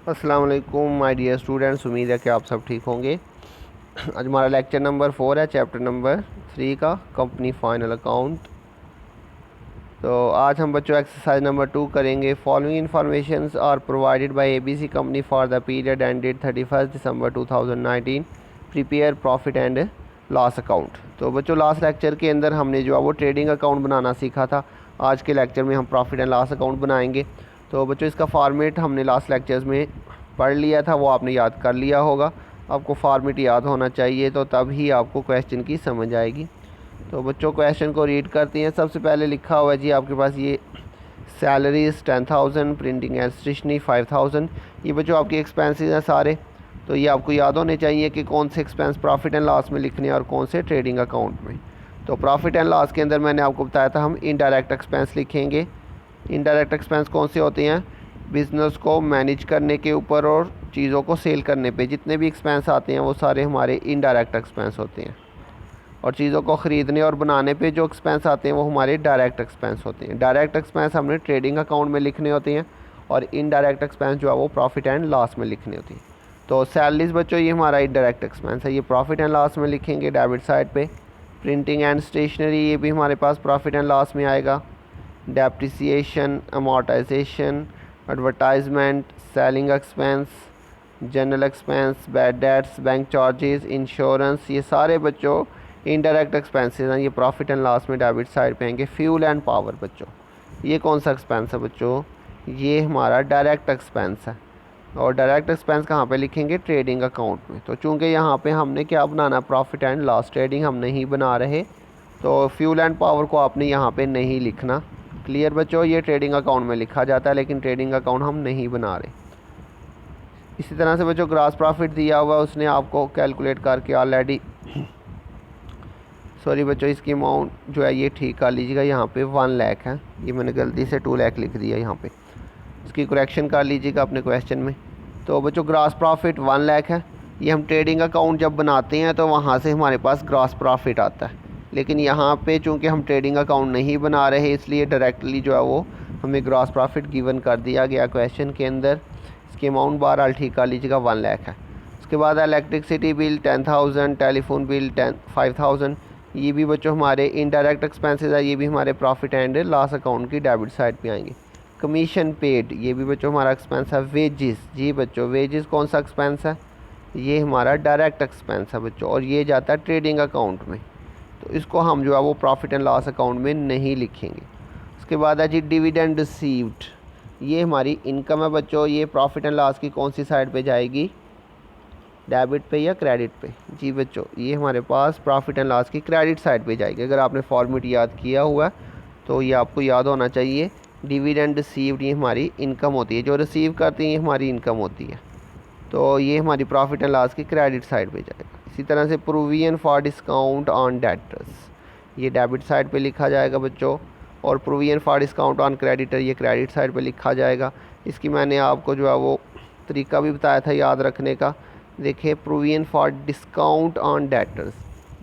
अस्सलाम वालेकुम my dear students, उम्मीद है कि आप सब ठीक होंगे। आज हमारा लेक्चर नंबर 4 है, चैप्टर नंबर 3 का कंपनी फाइनल अकाउंट। तो आज हम बच्चों एक्सरसाइज नंबर 2 करेंगे। Following informations are provided by ABC company for the period ended 31 December 2019। Prepare profit and loss account. तो बच्चों लास्ट लेक्चर के अंदर हमने जो है वो ट्रेडिंग अकाउंट बनाना सीखा था। आज के लेक्चर में हम प्रॉफिट एंड लॉस अकाउंट बनाएंगे। तो बच्चों इसका फॉर्मेट हमने लास्ट लेक्चर्स में पढ़ लिया था, वो आपने याद कर लिया होगा। आपको फॉर्मेट याद होना चाहिए, तो तभी आपको क्वेश्चन की समझ आएगी। तो बच्चों क्वेश्चन को रीड करते हैं। सबसे पहले लिखा हुआ है जी आपके पास ये सैलरीज 10,000, प्रिंटिंग एंड स्टेशनरी 5,000। ये बच्चों आपके एक्सपेंसेस हैं सारे। तो ये आपको याद होने चाहिए कि कौन से एक्सपेंस प्रॉफिट एंड लॉस में लिखने हैं और कौन से ट्रेडिंग अकाउंट में। तो प्रॉफिट एंड लॉस के अंदर मैंने आपको बताया था हम इनडायरेक्ट एक्सपेंस लिखेंगे। इनडायरेक्ट एक्सपेंस कौन से होते हैं? बिज़नेस को मैनेज करने के ऊपर और चीज़ों को सेल करने पे जितने भी एक्सपेंस आते हैं वो सारे हमारे इनडायरेक्ट एक्सपेंस होते हैं। और चीज़ों को ख़रीदने और बनाने पे जो एक्सपेंस आते हैं वो हमारे डायरेक्ट एक्सपेंस होते हैं। डायरेक्ट एक्सपेंस हमने ट्रेडिंग अकाउंट में लिखने होते हैं और इनडायरेक्ट एक्सपेंस जो है वो प्रॉफिट एंड लॉस में लिखने होती हैं। तो सैलरीज बच्चों ये हमारा इनडायरेक्ट एक्सपेंस है, ये प्रॉफिट एंड लॉस में लिखेंगे डेबिट साइड पे। प्रिंटिंग एंड स्टेशनरी ये भी हमारे पास प्रॉफिट एंड लॉस में आएगा। Depreciation, amortisation, advertisement, selling expense, general expense, bad debts, bank charges, insurance, ये सारे बच्चों इनडायरेक्ट एक्सपेंसेस हैं। ये प्रॉफिट एंड लॉस में डेबिट साइड पे आएंगे। फ्यूल एंड पावर बच्चों ये कौन सा एक्सपेंस है बच्चों? ये हमारा डायरेक्ट एक्सपेंस है। और डायरेक्ट एक्सपेंस कहाँ पे लिखेंगे? ट्रेडिंग अकाउंट में। तो चूँकि यहाँ पे हमने क्या बनाना, प्रॉफिट एंड लॉस, ट्रेडिंग हम नहीं बना रहे, तो फ्यूल एंड पावर को आपने यहाँ पे नहीं लिखना। क्लियर बच्चों? ये ट्रेडिंग अकाउंट में लिखा जाता है, लेकिन ट्रेडिंग अकाउंट हम नहीं बना रहे। इसी तरह से बच्चों ग्रॉस प्रॉफिट दिया हुआ है, उसने आपको कैलकुलेट करके ऑलरेडी, सॉरी बच्चों इसकी अमाउंट जो है ये ठीक कर लीजिएगा। यहाँ पे 1 लाख है, ये मैंने गलती से 2 लाख लिख दिया यहाँ पे, इसकी करेक्शन कर लीजिएगा अपने क्वेश्चन में। तो बच्चों ग्रॉस प्रॉफिट 1 लाख है। ये हम ट्रेडिंग अकाउंट जब बनाते हैं तो वहाँ से हमारे पास ग्रॉस प्रॉफिट आता है, लेकिन यहाँ पे चूँकि हम ट्रेडिंग अकाउंट नहीं बना रहे इसलिए डायरेक्टली जो है वो हमें ग्रॉस प्रॉफिट गिवन कर दिया गया क्वेश्चन के अंदर। इसकी अमाउंट बहरहाल ठीक कर लीजिएगा, 1 लाख है। उसके बाद इलेक्ट्रिसिटी बिल 10,000, टेलीफोन बिल 5,000, ये भी बच्चों हमारे इनडायरेक्ट एक्सपेंसेस है। ये भी हमारे प्रॉफिट एंड लॉस अकाउंट की डेबिट साइड पे आएंगे। कमीशन पेड ये भी बच्चों हमारा एक्सपेंस है। वेजेस, जी बच्चों वेजेस कौन सा एक्सपेंस है? ये हमारा डायरेक्ट एक्सपेंस है बच्चों, और ये जाता है ट्रेडिंग अकाउंट में। तो इसको हम जो है वो प्रॉफिट एंड लॉस अकाउंट में नहीं लिखेंगे। उसके बाद है जी डिविडेंड रिसीव्ड, ये हमारी इनकम है बच्चों। ये प्रॉफिट एंड लॉस की कौन सी साइड पे जाएगी? डेबिट पे या क्रेडिट पे? जी बच्चों ये हमारे पास प्रॉफिट एंड लॉस की क्रेडिट साइड पे जाएगी। अगर आपने फॉर्मेट याद किया हुआ है तो ये आपको याद होना चाहिए। डिविडेंड रिसीव्ड ये हमारी इनकम होती है, जो रिसीव करती है ये हमारी इनकम होती है। तो ये हमारी प्रॉफिट एंड लॉस की क्रेडिट साइड पे जाएगा। इसी तरह से provision for discount on debtors, ये डेबिट साइड पे लिखा जाएगा बच्चों। और provision for discount on creditor ये क्रेडिट साइड पे लिखा जाएगा। इसकी मैंने आपको जो है वो तरीका भी बताया था याद रखने का। देखिए provision for discount on debtors,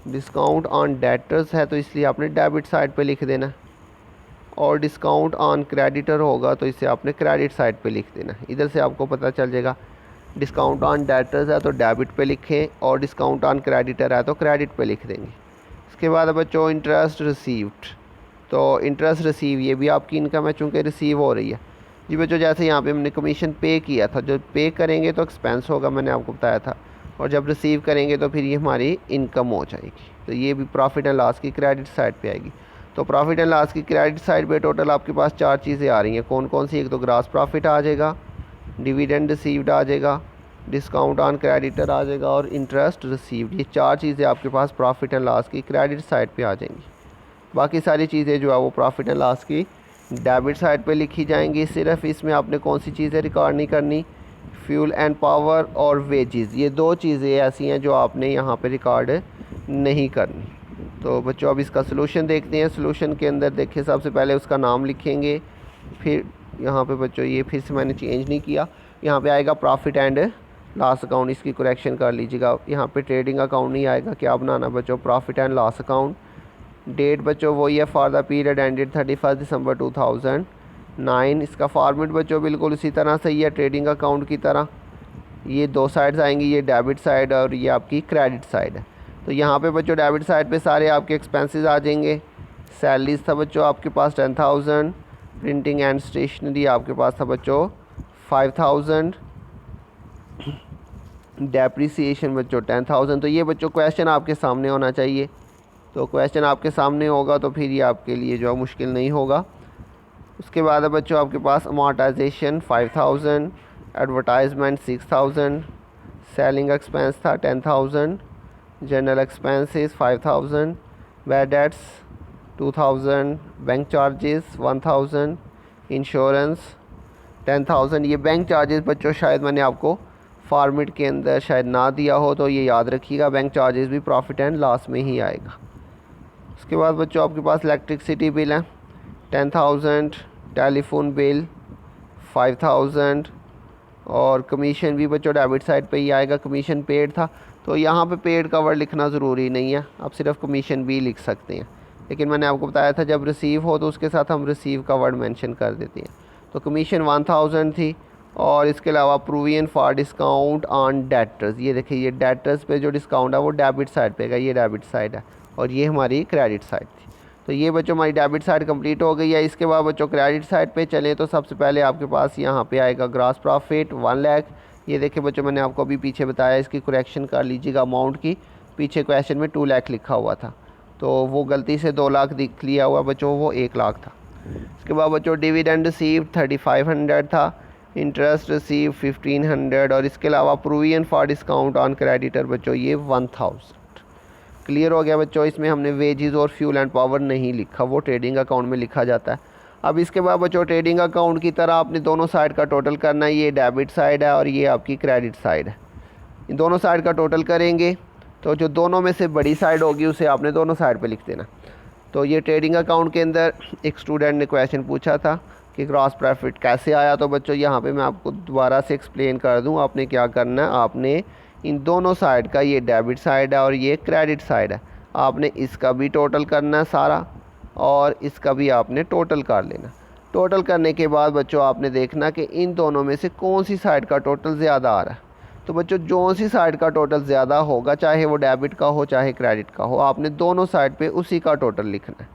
discount on debtors है तो इसलिए आपने डेबिट साइड पे लिख देना, और डिस्काउंट ऑन क्रेडिटर होगा तो इसे आपने क्रेडिट साइड पे लिख देना। इधर से आपको पता चल जाएगा। डिस्काउंट ऑन डेटर्स है तो डेबिट पे लिखें, और डिस्काउंट ऑन क्रेडिटर है तो क्रेडिट पे लिख देंगे। इसके बाद बच्चों इंटरेस्ट रिसीव्ड, तो इंटरेस्ट रिसीव ये भी आपकी इनकम है चूँकि रिसीव हो रही है। जी बच्चों जैसे यहाँ पे हमने कमीशन पे किया था, जो पे करेंगे तो एक्सपेंस होगा, मैंने आपको बताया था, और जब रिसीव करेंगे तो फिर ये हमारी इनकम हो जाएगी। तो ये भी प्रॉफिट एंड लॉस की क्रेडिट साइड पे आएगी। तो प्रॉफिट एंड लॉस की क्रेडिट साइड पे टोटल आपके पास 4 चीज़ें आ रही हैं। कौन कौन सी? एक तो ग्रॉस प्रॉफिट आ जाएगा, डिविडेंड रिसीव्ड आ जाएगा, डिस्काउंट ऑन क्रेडिटर आ जाएगा, और इंटरेस्ट रिसीव्ड। ये 4 चीज़ें आपके पास प्रॉफिट एंड लॉस की क्रेडिट साइड पे आ जाएंगी। बाकी सारी चीज़ें जो है वो प्रॉफिट एंड लॉस की डेबिट साइड पे लिखी जाएंगी। सिर्फ इसमें आपने कौन सी चीज़ें रिकॉर्ड नहीं करनी? फ्यूल एंड पावर और वेजेस, ये 2 चीज़ें ऐसी हैं जो आपने यहाँ पे रिकॉर्ड नहीं करनी। तो बच्चों अब इसका सलूशन देखते हैं। सलूशन के अंदर देखिए सबसे पहले उसका नाम लिखेंगे, फिर यहाँ पे बच्चों ये फिर से मैंने चेंज नहीं किया, यहाँ पे आएगा प्रॉफिट एंड लॉस अकाउंट, इसकी करेक्शन कर लीजिएगा। यहाँ पे ट्रेडिंग अकाउंट नहीं आएगा, क्या बनाना बच्चों? Profit and loss account. Date बच्चों वही है, for the period ended 31 December 9। इसका फॉर्मेट बच्चों बिल्कुल उसी तरह से ही है ट्रेडिंग अकाउंट की तरह। ये दो साइड्स आएंगी, ये डेबिट साइड और ये आपकी क्रेडिट साइड है। तो यहाँ पे बच्चों डेबिट साइड पे सारे आपके एक्सपेंसेस आ जाएंगे। सैलरीज था बच्चों आपके पास 10,000, प्रिंटिंग एंड स्टेशनरी आपके पास था बच्चों 5,000, डेप्रिसिएशन बच्चों 10,000। तो ये बच्चों क्वेश्चन आपके सामने होना चाहिए। तो क्वेश्चन आपके सामने होगा तो फिर ये आपके लिए जो मुश्किल नहीं होगा। उसके बाद है बच्चों आपके पास अमोर्टाइजेशन 5,000, एडवर्टाइजमेंट 6,000, सेलिंग एक्सपेंस था 10,000, general expenses 5,000, bad debts 2,000, bank charges 1,000, insurance 10,000। ये बैंक चार्जेस बच्चों शायद मैंने आपको फॉर्मेट के अंदर शायद ना दिया हो, तो ये याद रखिएगा, बैंक चार्जेस भी प्रॉफिट एंड लॉस में ही आएगा। उसके बाद बच्चों आपके पास इलेक्ट्रिसिटी बिल है 10,000, टेलीफोन बिल 5,000 और कमीशन भी बच्चों डेबिट साइड पे ही आएगा। कमीशन पेड था, तो यहाँ पे पेड का वर्ड लिखना ज़रूरी नहीं है, आप सिर्फ कमीशन भी लिख सकते हैं। लेकिन मैंने आपको बताया था जब रिसीव हो तो उसके साथ हम रिसीव का वर्ड मेंशन कर देते हैं। तो कमीशन 1,000 थी और इसके अलावा provision for discount on debtors. ये देखिए, ये डेटर्स पे जो डिस्काउंट है वो डेबिट साइड पे है, ये डेबिट साइड है और ये हमारी क्रेडिट साइड थी। तो ये बच्चों हमारी डेबिट साइड कंप्लीट हो गई है। इसके बाद बच्चों क्रेडिट साइड पे चलें तो सबसे पहले आपके पास यहाँ पे आएगा ग्रॉस प्रॉफिट 1 लाख। ये देखिए बच्चों, मैंने आपको अभी पीछे बताया, इसकी करेक्शन कर लीजिएगा अमाउंट की। पीछे क्वेश्चन में 2 लाख लिखा हुआ था, तो वो गलती से 2 लाख दिख लिया हुआ बच्चों, वो 1 लाख था। इसके बाद बच्चों डिविडेंड रिसीव 3,500 था, इंटरेस्ट रिसीव 1,500 और इसके अलावा provision for discount on creditor बच्चों ये 1,000। क्लियर हो गया बच्चों। इसमें हमने वेजेस और फ्यूल एंड पावर नहीं लिखा, वो ट्रेडिंग अकाउंट में लिखा जाता है। अब इसके बाद बच्चों ट्रेडिंग अकाउंट की तरह आपने दोनों साइड का टोटल करना है। ये डेबिट साइड है और ये आपकी क्रेडिट साइड है। इन दोनों साइड का टोटल करेंगे तो जो दोनों में से बड़ी साइड होगी उसे आपने दोनों साइड पे लिख देना। तो ये ट्रेडिंग अकाउंट के अंदर एक स्टूडेंट ने क्वेश्चन पूछा था कि ग्रॉस प्रॉफिट कैसे आया। तो बच्चों यहाँ पे मैं आपको दोबारा से एक्सप्लेन कर दूँ। आपने क्या करना है, आपने इन दोनों साइड का, ये डेबिट साइड है और ये क्रेडिट साइड है, आपने इसका भी टोटल करना है सारा और इसका भी आपने टोटल कर लेना। टोटल करने के बाद बच्चों आपने देखना कि इन दोनों में से कौन सी साइड का टोटल ज़्यादा आ रहा है। तो बच्चों जो सी साइड का टोटल ज़्यादा होगा, चाहे वो डेबिट का हो चाहे क्रेडिट का हो, आपने दोनों साइड पे उसी का टोटल लिखना है।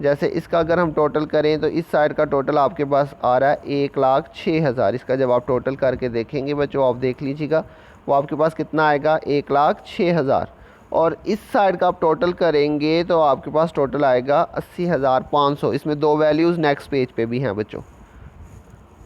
जैसे इसका अगर हम टोटल करें तो इस साइड का टोटल आपके पास आ रहा है 1,06,000। इसका जब आप टोटल करके देखेंगे बच्चों, आप देख लीजिएगा वो आपके पास कितना आएगा, 1,06,000। और इस साइड का आप टोटल करेंगे तो आपके पास टोटल आएगा 80,500। इसमें दो वैल्यूज़ नेक्स्ट पेज पे भी हैं बच्चों,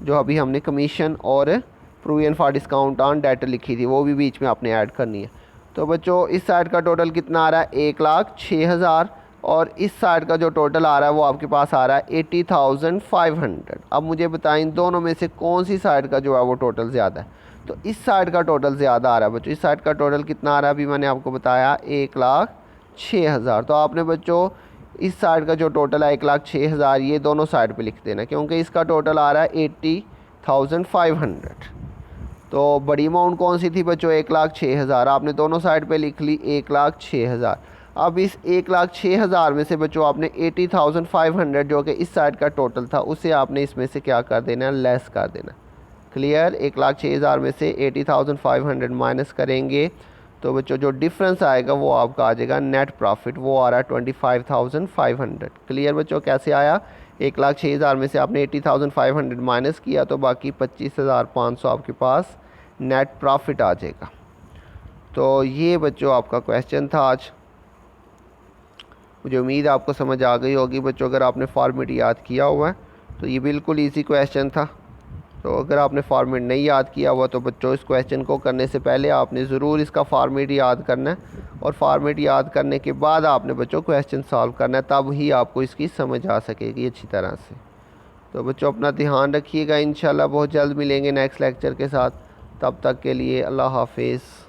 जो अभी हमने कमीशन और provision for discount on debtor लिखी थी, वो भी बीच में आपने ऐड करनी है। तो बच्चों इस साइड का टोटल कितना आ रहा है, 1,06,000 और इस साइड का जो टोटल आ रहा है वो आपके पास आ रहा है 80,500। अब मुझे बताएं इन दोनों में से कौन सी साइड का जो है वो टोटल ज़्यादा है। तो इस साइड का टोटल ज़्यादा आ रहा है बच्चों। इस साइड का टोटल कितना आ रहा है, अभी मैंने आपको बताया 1,06,000। तो आपने बच्चों इस साइड का जो टोटल है 1,06,000 ये दोनों साइड पे लिख देना, क्योंकि इसका टोटल आ रहा है 80,500। तो बड़ी अमाउंट कौन सी थी बच्चों, 1,06,000, आपने दोनों साइड पे लिख ली 1,06,000। अब इस 1,06,000 में से बच्चों आपने 80,500 जो कि इस साइड का टोटल था उसे आपने इसमें से क्या कर देना, लेस कर देना। क्लियर, 1,06,000 में से 80,500 माइनस करेंगे तो बच्चों जो डिफरेंस आएगा वो आपका आ जाएगा नेट प्रॉफिट, वो आ रहा है 25,500। क्लियर बच्चों, कैसे आया, 1,06,000 में से आपने 80,500 माइनस किया तो बाकी 25,500 आपके पास नेट प्रॉफिट आ जाएगा। तो ये बच्चों आपका क्वेश्चन था आज। मुझे उम्मीद आपको समझ आ गई होगी बच्चों। अगर आपने फॉर्मेट याद किया हुआ है तो ये बिल्कुल इजी क्वेश्चन था। तो अगर आपने फॉर्मेट नहीं याद किया हुआ तो बच्चों इस क्वेश्चन को करने से पहले आपने ज़रूर इसका फॉर्मेट याद करना है, और फॉर्मेट याद करने के बाद आपने बच्चों क्वेश्चन सॉल्व करना है, तब ही आपको इसकी समझ आ सकेगी अच्छी तरह से। तो बच्चों अपना ध्यान रखिएगा, इंशाल्लाह बहुत जल्द मिलेंगे नेक्स्ट लेक्चर के साथ। तब तक के लिए अल्लाह हाफिज़।